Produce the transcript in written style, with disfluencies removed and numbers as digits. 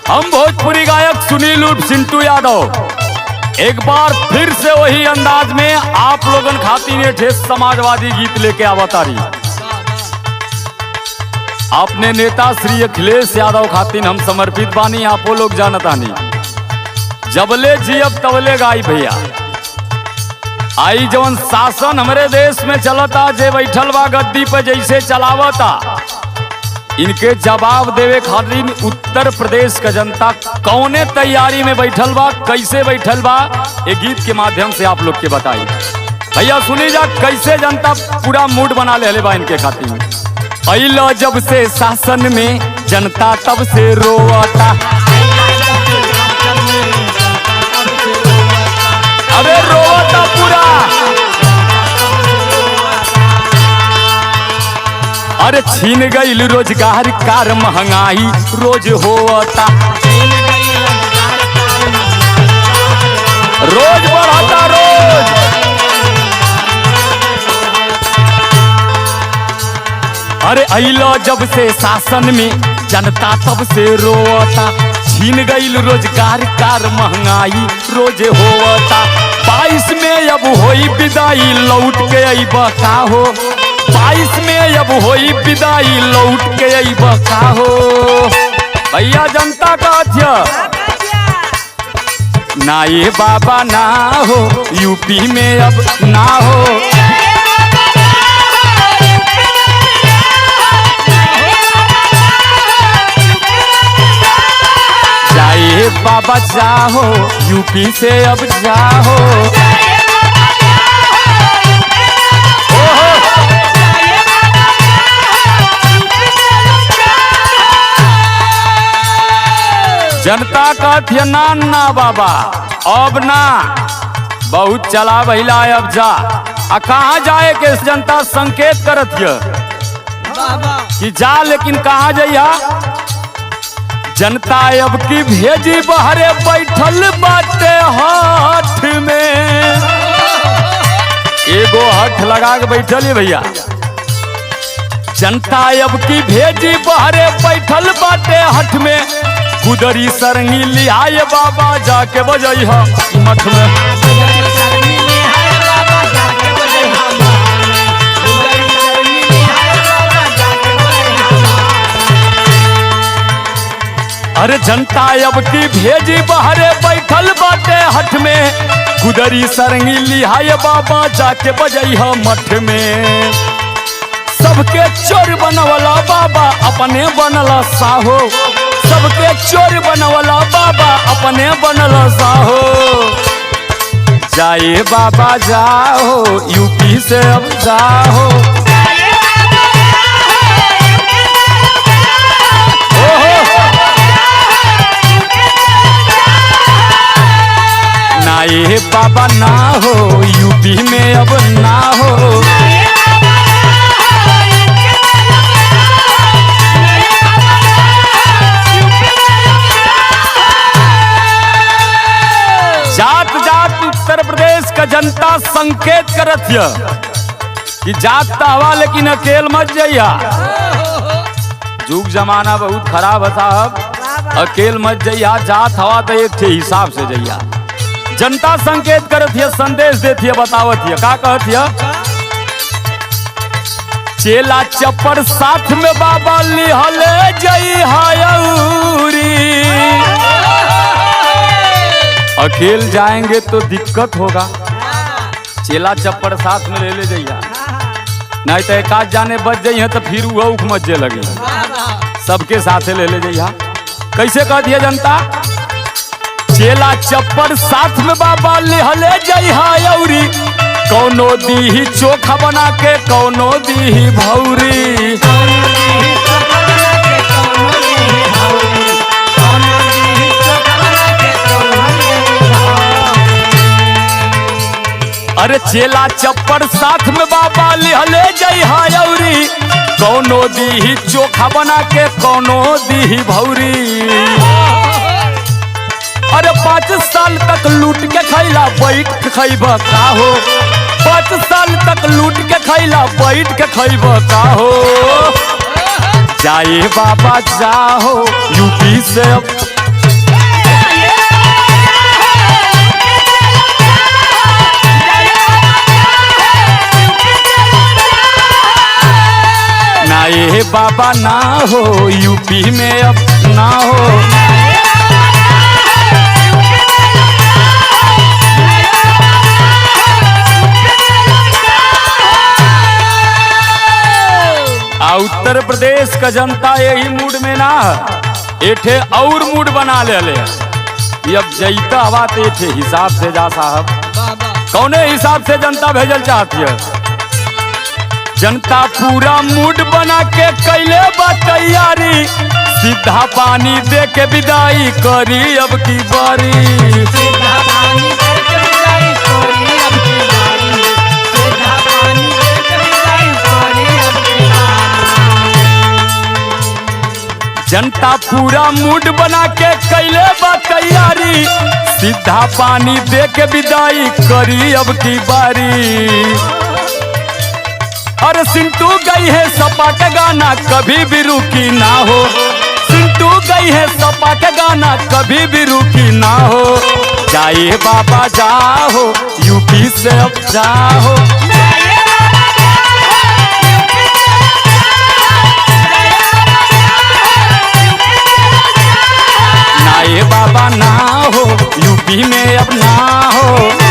हम भोजपुरी गायक सुनील उर्फ सिंटू यादव एक बार फिर से वही अंदाज में आप लोगन खातिर ये ठेस समाजवादी गीत लेके आवतारी। अपने नेता श्री अखिलेश यादव खातिर हम समर्पित बानी। आपो लोग जानतानी जबले जियब तबले गाई भैया। आई जवन शासन हमारे देश में चलता, जे बैठल बा गद्दी पे जैसे चलावता, इनके जवाब देवे खातिर उत्तर प्रदेश का जनता कौने तैयारी में बैठल बा, कैसे बैठल बा, ये गीत के माध्यम से आप लोग के बताई। भैया सुनी जा कैसे जनता पूरा मूड बना ले बा इनके खातिर। अइलो जब से शासन में जनता तब से रोता, अरे रोता पूरा। अरे छीन गईल रोजगार कार महंगाई रोज होता, रोज बढ़ता रोज। अरे अइलो जब से शासन में जनता तब से रोता, छीन गईल रोजगार कार महंगाई रोज होता। 22 में अब होई विदाई लौट के अइबा का हो, 22 में अब होई विदाई लौट के अइबा का हो। भैया जनता का ना ये बाबा ना हो, यूपी में अब ना हो। जाए बाबा जाओ, यूपी से अब जाओ। जनता का ना बाबा अब ना, बहुत चला भैला अब जा। आ कहाँ जाए के जनता संकेत करत कि जा, लेकिन कहाँ जइया। जनता अब की भेजी बहरे बैठल बाटे हाथ में, एगो हठ लगा के बैठल है भैया। जनता अब की भेजी बहरे बैठल बाटे हठ में, कुदरी सरंगी लिहाए बाबा जाके बजइहा मठ में। अरे जनता अब की भेजी बहरे बैठल बाटे हठ में, कुदरी सरंगी लिहाए बाबा जाके बजइहा मठ में। सबके चोर बनवला बाबा अपने बनला साहो, सबके चोर बनवला बाबा अपने बनला साहो। जाए बाबा जाओ, यूपी से अब जाओ। ना ये बाबा ना हो, यूपी में अब ना हो। जात जात उत्तर प्रदेश का जनता संकेत करत कि जात तो हवा लेकिन अकेल मत जइया। जुग जमाना बहुत खराब है साहब, अकेल मत जइया। जात हवा तो एक थे हिसाब से जइया। जनता संकेत करत है, संदेश देती है, बतावत है का कहत है। चेला चप्पर साथ में बाबा लिहले जई हायौरी, अकेल जाएंगे तो दिक्कत होगा। चेला चप्पर साथ में ले जइया, नहीं तो एक आध जाने बच जाइए तो फिर वो उख मज्जे लगे। सबके साथे ले जइया। कैसे कह दिया जनता, चेला चप्पर साथ में बाबा लिहले जई हायौरी, कौनो दीही चोखा बना के कौनो दीही भौरी। अरे चेला चप्पर साथ में बाबा लिहले जई हायौरी, कौनो दीही चोखा बना के कौनो दीही भौरी। अरे 5 साल तक लूट के खैला बैठ के खैबा का हो, 5 साल तक लूट के खैला बैठ के खैबा का हो। जाए बाबा जाओ, यूपी से अब जाए बाबा ना हो यूपी में अब ना हो। उत्तर प्रदेश का जनता यही मूड में ना एठे और मूड बना ले अब जैता हवा तो एठे हिसाब से जा साहब। कौने हिसाब से जनता भेजल चाहती है? जनता पूरा मूड बना के कैले बा तैयारी, सीधा पानी दे के विदाई करी अब की बारी। सीधा पानी दे के विदाई करी अब की बारी, सीधा पानी दे के विदाई करी अब की बारी। जनता पूरा मूड बना के कैले बा तैयारी, सीधा पानी दे के विदाई करी अब की बारी। और सिंटू गई है सपा का गाना कभी भी रुकी ना हो, सिंटू गई है सपा का गाना कभी भी रुकी ना हो। जाए बाबा जाओ यूपी से अब जाओ, ना ये बाबा ना हो यूपी में अब ना हो।